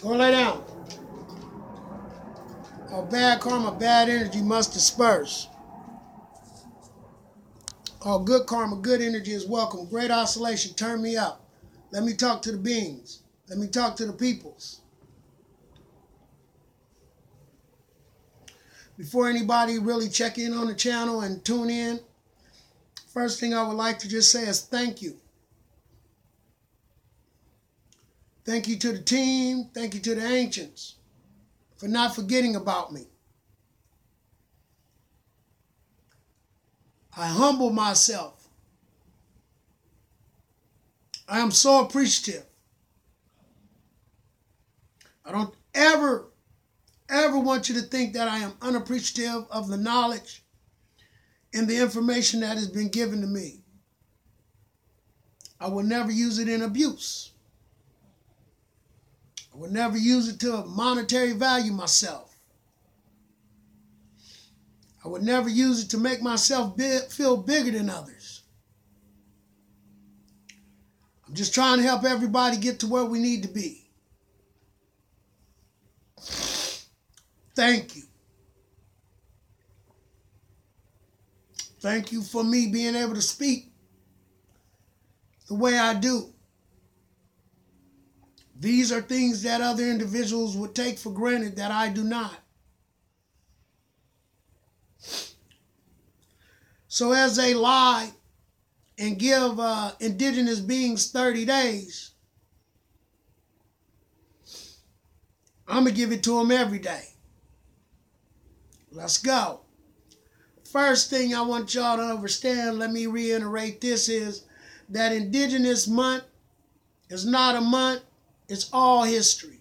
Go lay down. All bad karma, bad energy must disperse. All good karma, good energy is welcome. Great oscillation, turn me up. Let me talk to the beings. Let me talk to the peoples. Before anybody really check in on the channel and tune in, first thing I would like to just say is thank you. Thank you to the team. Thank you to the ancients for not forgetting about me. I humble myself. I am so appreciative. I don't ever want you to think that I am unappreciative of the knowledge and the information that has been given to me. I will never use it in abuse. I will never use it to monetary value myself. I would never use it to make myself feel bigger than others. I'm just trying to help everybody get to where we need to be. Thank you. Thank you for me being able to speak the way I do. These are things that other individuals would take for granted that I do not. So as they lie and give indigenous beings 30 days, I'm going to give it to them every day. Let's go. First thing I want y'all to understand, let me reiterate this, is that Indigenous Month is not a month, it's all history.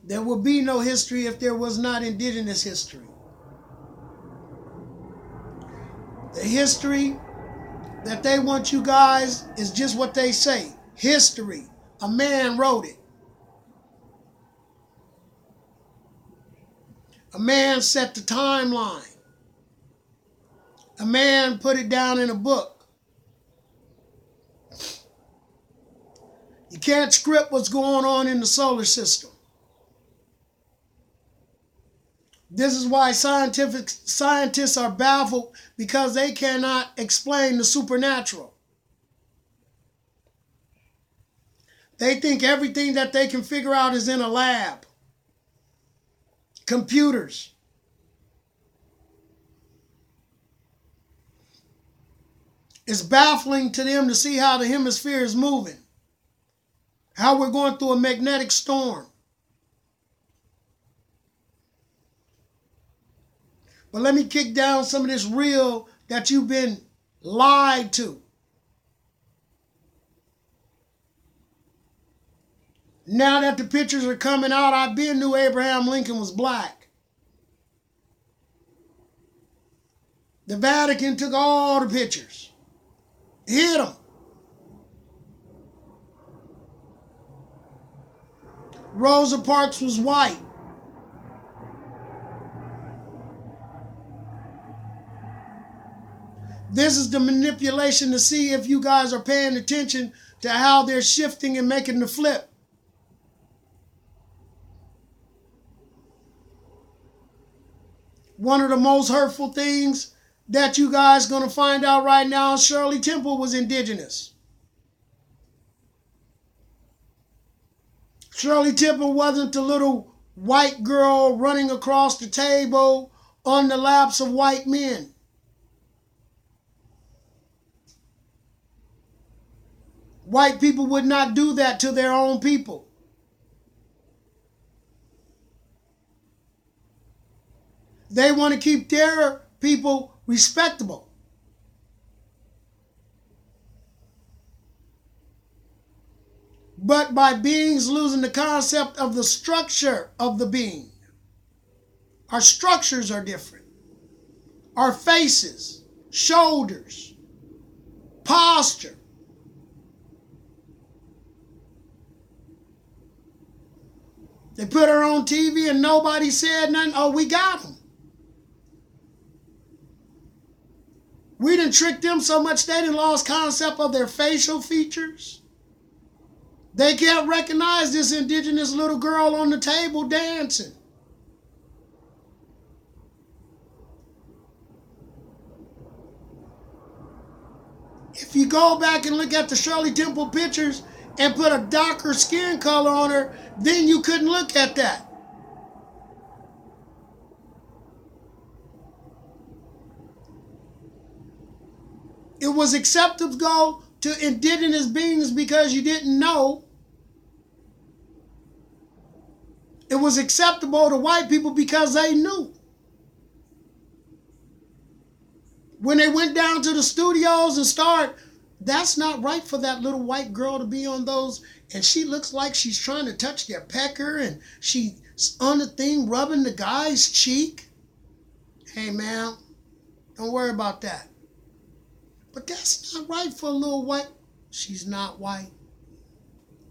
There will be no history if there was not Indigenous history. The history that they want you guys is just what they say. History. A man wrote it. A man set the timeline. A man put it down in a book. You can't script what's going on in the solar system. This is why scientists are baffled, because they cannot explain the supernatural. They think everything that they can figure out is in a lab. Computers. It's baffling to them to see how the hemisphere is moving, how we're going through a magnetic storm. But let me kick down some of this real that you've been lied to. Now that the pictures are coming out, I knew Abraham Lincoln was black. The Vatican took all the pictures. Hid them. Rosa Parks was white. This is the manipulation to see if you guys are paying attention to how they're shifting and making the flip. One of the most hurtful things that you guys going to find out right now, Shirley Temple was indigenous. Shirley Temple wasn't the little white girl running across the table on the laps of white men. White people would not do that to their own people. They want to keep their people respectable. But by beings losing the concept of the structure of the being, our structures are different. Our faces, shoulders, posture. They put her on TV and nobody said nothing. Oh, we got them. We done tricked them so much they done lost concept of their facial features. They can't recognize this indigenous little girl on the table dancing. If you go back and look at the Shirley Temple pictures and put a darker skin color on her, then you couldn't look at that. It was acceptable to indigenous beings because you didn't know. It was acceptable to white people because they knew. When they went down to the studios and started, that's not right for that little white girl to be on those. And she looks like she's trying to touch their pecker and she's on the thing rubbing the guy's cheek. Hey, man, don't worry about that. But that's not right for a little white. She's not white.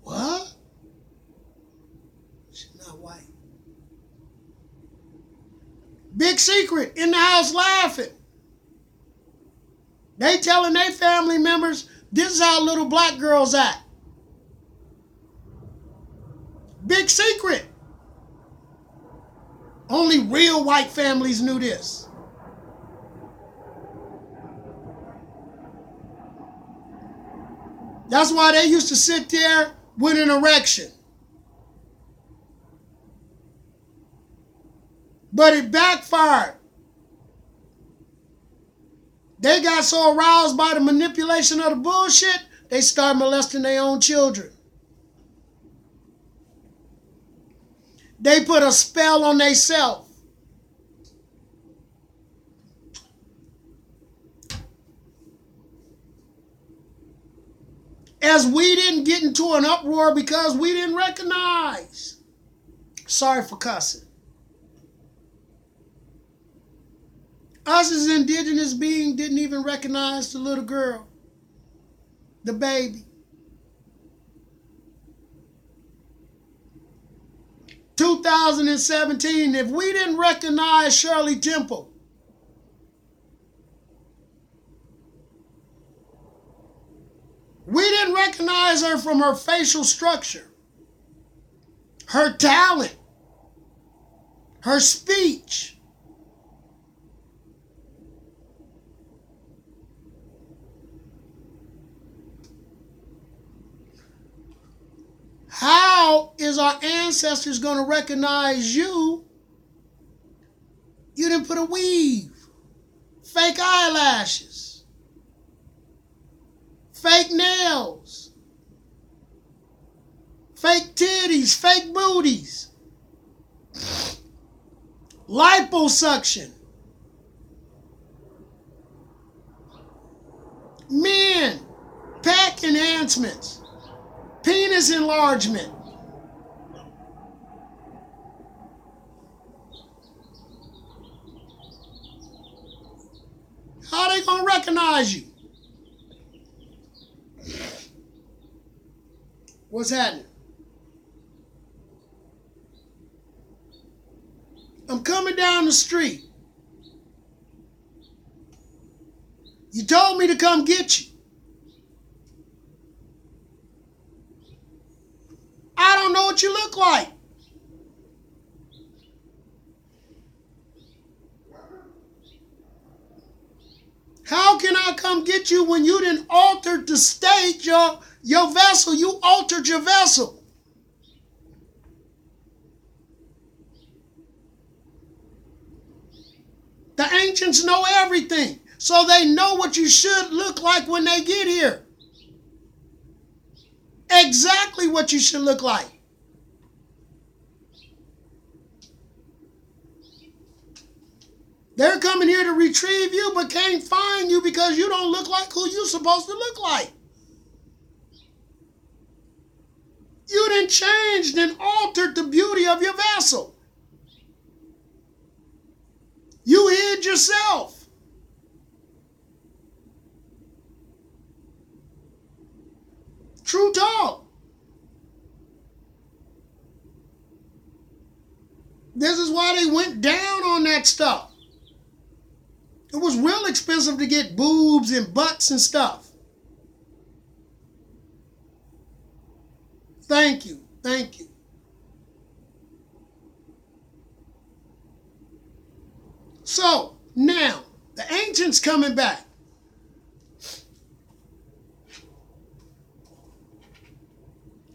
What? She's not white. Big secret, in the house laughing. They telling their family members, this is how little black girls act. Big secret. Only real white families knew this. That's why they used to sit there with an erection. But it backfired. They got so aroused by the manipulation of the bullshit, they started molesting their own children. They put a spell on themselves. As we didn't get into an uproar because we didn't recognize. Sorry for cussing. Us as indigenous beings didn't even recognize the little girl, the baby. 2017, if we didn't recognize Shirley Temple, we didn't recognize her from her facial structure, her talent, her speech. How is our ancestors going to recognize you? You didn't put a weave, fake eyelashes, fake nails, fake titties, fake booties, liposuction, men, pec enhancements, penis enlargement. How are they going to recognize you? What's happening? I'm coming down the street. You told me to come get you. I don't know what you look like. How can I come get you when you didn't alter the state, your vessel? You altered your vessel. The ancients know everything, so they know what you should look like when they get here. Exactly what you should look like. They're coming here to retrieve you, but can't find you because you don't look like who you're supposed to look like. You done changed and altered the beauty of your vessel. You hid yourself. True talk. This is why they went down on that stuff. It was real expensive to get boobs and butts and stuff. Thank you. Thank you. So, now, the ancients coming back.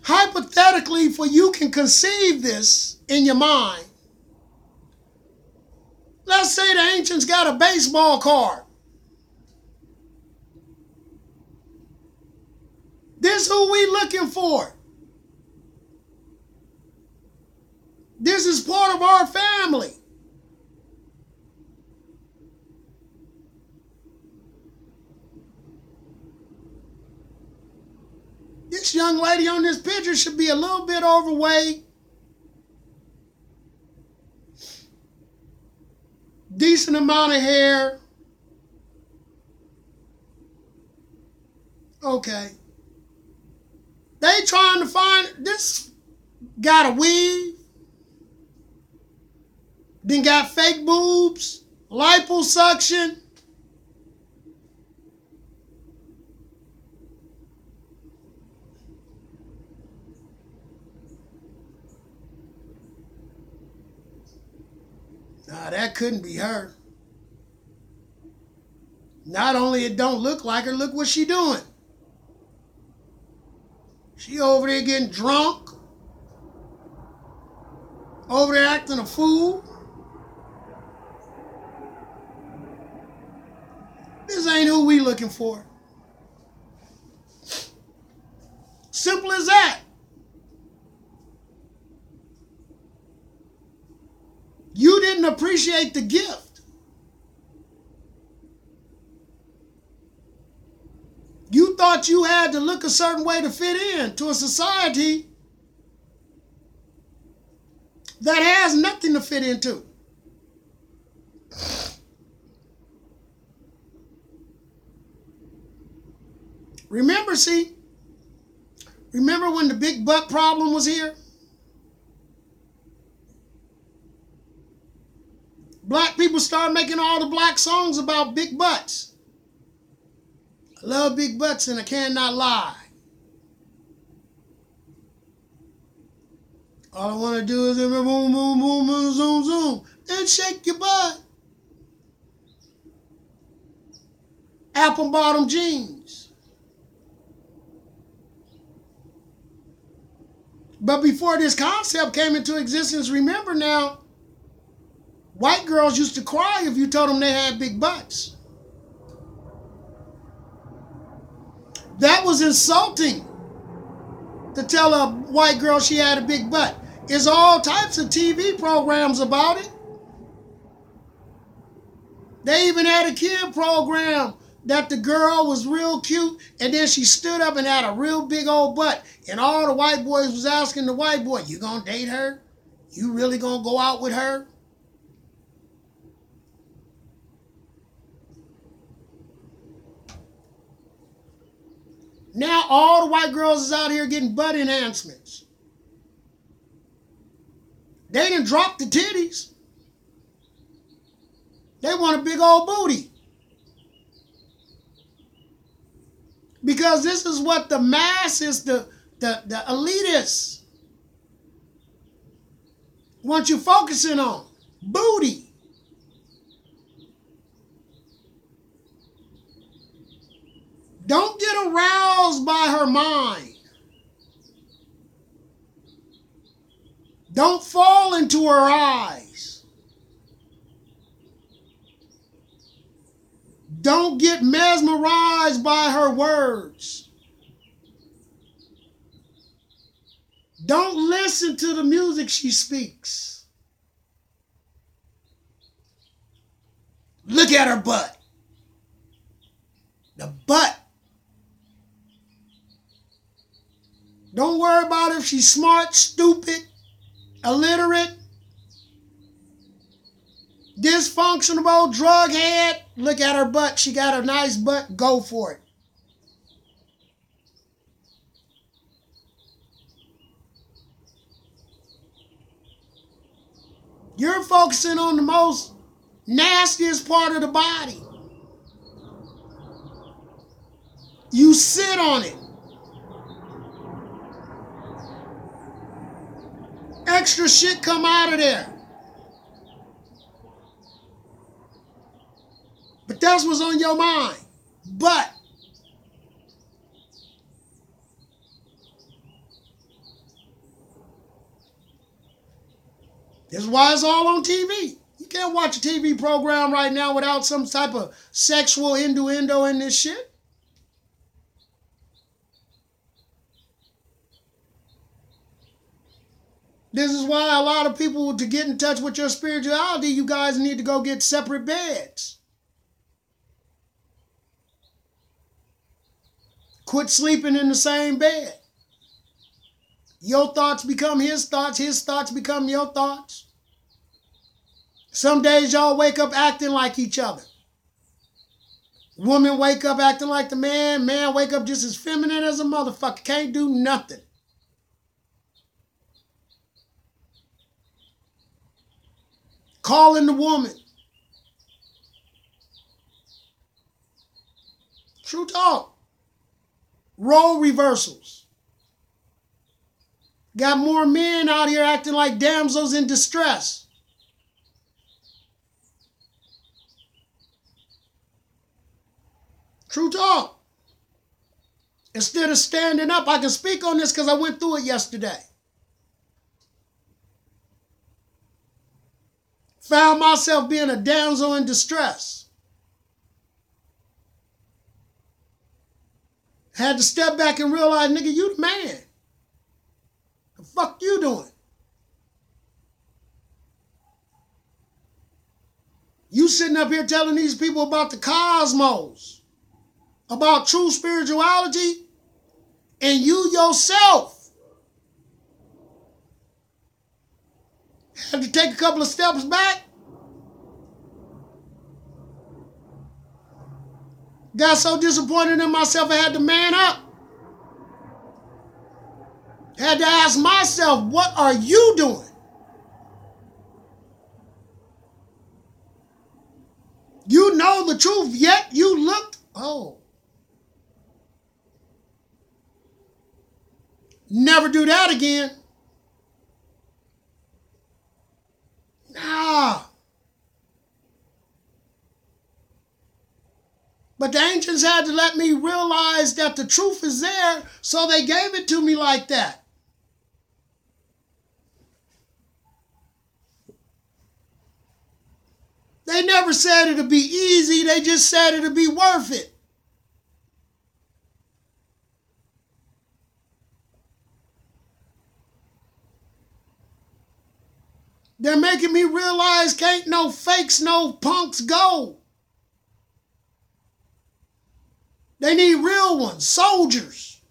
Hypothetically, for you can conceive this in your mind. Let's say the ancients got a baseball card. This who we looking for. This is part of our family. This young lady on this picture should be a little bit overweight. Decent amount of hair. Okay. They trying to find this. Got a weave. Then got fake boobs. Liposuction. Nah, that couldn't be her. Not only it don't look like her, look what she doing. She over there getting drunk. Over there acting a fool. This ain't who we looking for. Simple as that. You didn't appreciate the gift. You thought you had to look a certain way to fit in to a society that has nothing to fit into. Remember when the big butt problem was here? Black people started making all the black songs about big butts. I love big butts and I cannot lie. All I want to do is boom, boom, boom, boom, zoom, zoom, and shake your butt. Apple bottom jeans. But before this concept came into existence, remember now, white girls used to cry if you told them they had big butts. That was insulting to tell a white girl she had a big butt. There's all types of TV programs about it. They even had a kid program that the girl was real cute and then she stood up and had a real big old butt. And all the white boys was asking the white boy, you gonna date her? You really gonna go out with her? Now all the white girls is out here getting butt enhancements. They didn't drop the titties. They want a big old booty. Because this is what the masses, the elitists want you focusing on. Booty. Don't get aroused by her mind. Don't fall into her eyes. Don't get mesmerized by her words. Don't listen to the music she speaks. Look at her butt. The butt. Don't worry about if she's smart, stupid, illiterate, dysfunctional, drug head. Look at her butt. She got a nice butt. Go for it. You're focusing on the most nastiest part of the body. You sit on it. extra shit come out of there. But that's what's on your mind. But that's why it's all on TV. You can't watch a TV program right now without some type of sexual innuendo in this shit. This is why a lot of people, to get in touch with your spirituality, you guys need to go get separate beds. Quit sleeping in the same bed. Your thoughts become his thoughts become your thoughts. Some days y'all wake up acting like each other. Woman wake up acting like the man, man wake up just as feminine as a motherfucker, can't do nothing. Calling the woman. True talk. Role reversals. Got more men out here acting like damsels in distress. True talk. Instead of standing up, I can speak on this because I went through it yesterday. Found myself being a damsel in distress. Had to step back and realize, nigga, you the man. The fuck you doing? You sitting up here telling these people about the cosmos, about true spirituality, and you yourself had to take a couple of steps back. Got so disappointed in myself, I had to man up. Had to ask myself, what are you doing? You know the truth, yet you looked, never do that again. Nah. But the ancients had to let me realize that the truth is there, so they gave it to me like that. They never said it'd be easy, they just said it'd be worth it. They're making me realize can't no fakes, no punks go. They need real ones, soldiers,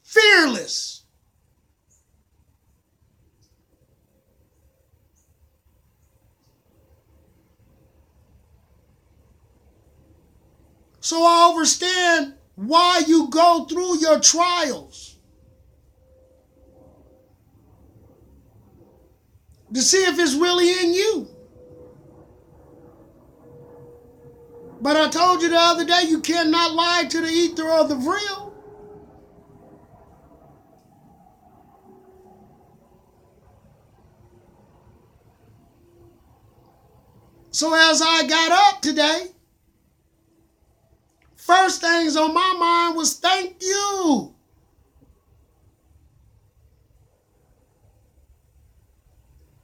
fearless. So I understand why you go through your trials. To see if it's really in you. But I told you the other day, you cannot lie to the ether or the vril. So as I got up today, first things on my mind was thank you.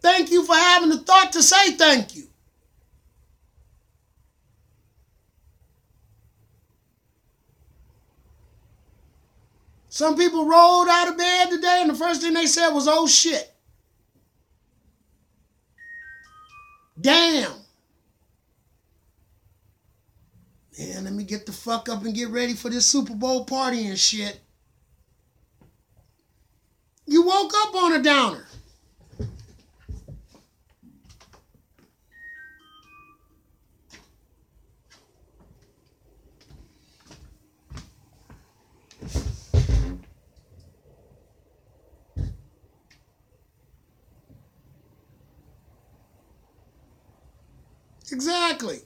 Thank you for having the thought to say thank you. Some people rolled out of bed today and the first thing they said was, oh shit. Damn. Man, let me get the fuck up and get ready for this Super Bowl party and shit. You woke up on a downer. Exactly.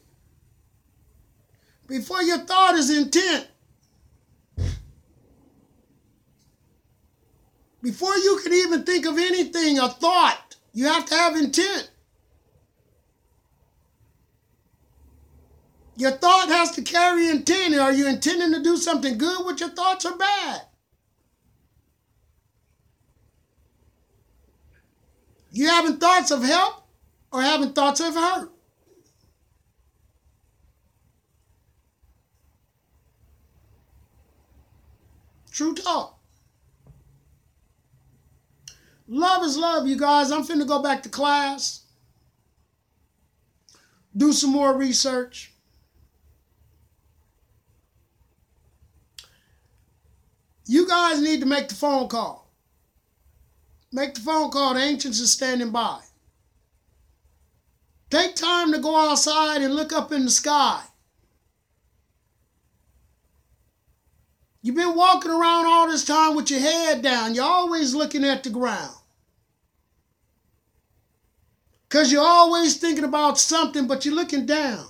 Before your thought is intent. Before you can even think of anything, a thought, you have to have intent. Your thought has to carry intent. Are you intending to do something good with your thoughts or bad? You having thoughts of help or having thoughts of hurt? True talk. Love is love, you guys. I'm finna go back to class. Do some more research. You guys need to make the phone call. Make the phone call. The ancients are standing by. Take time to go outside and look up in the sky. You've been walking around all this time with your head down. You're always looking at the ground. Because you're always thinking about something, but you're looking down.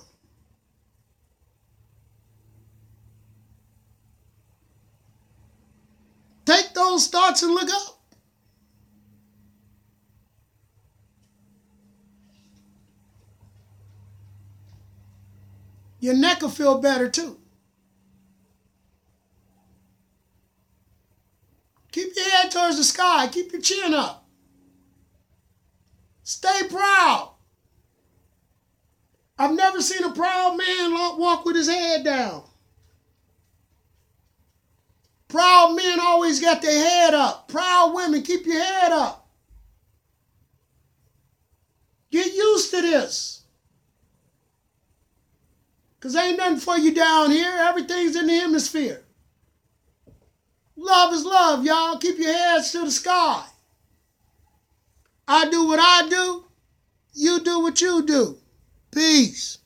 Take those thoughts and look up. Your neck will feel better too. Keep your head towards the sky. Keep your chin up. Stay proud. I've never seen a proud man walk with his head down. Proud men always got their head up. Proud women, keep your head up. Get used to this. Because ain't nothing for you down here. Everything's in the hemisphere. Love is love, y'all. Keep your heads to the sky. I do what I do. You do what you do. Peace.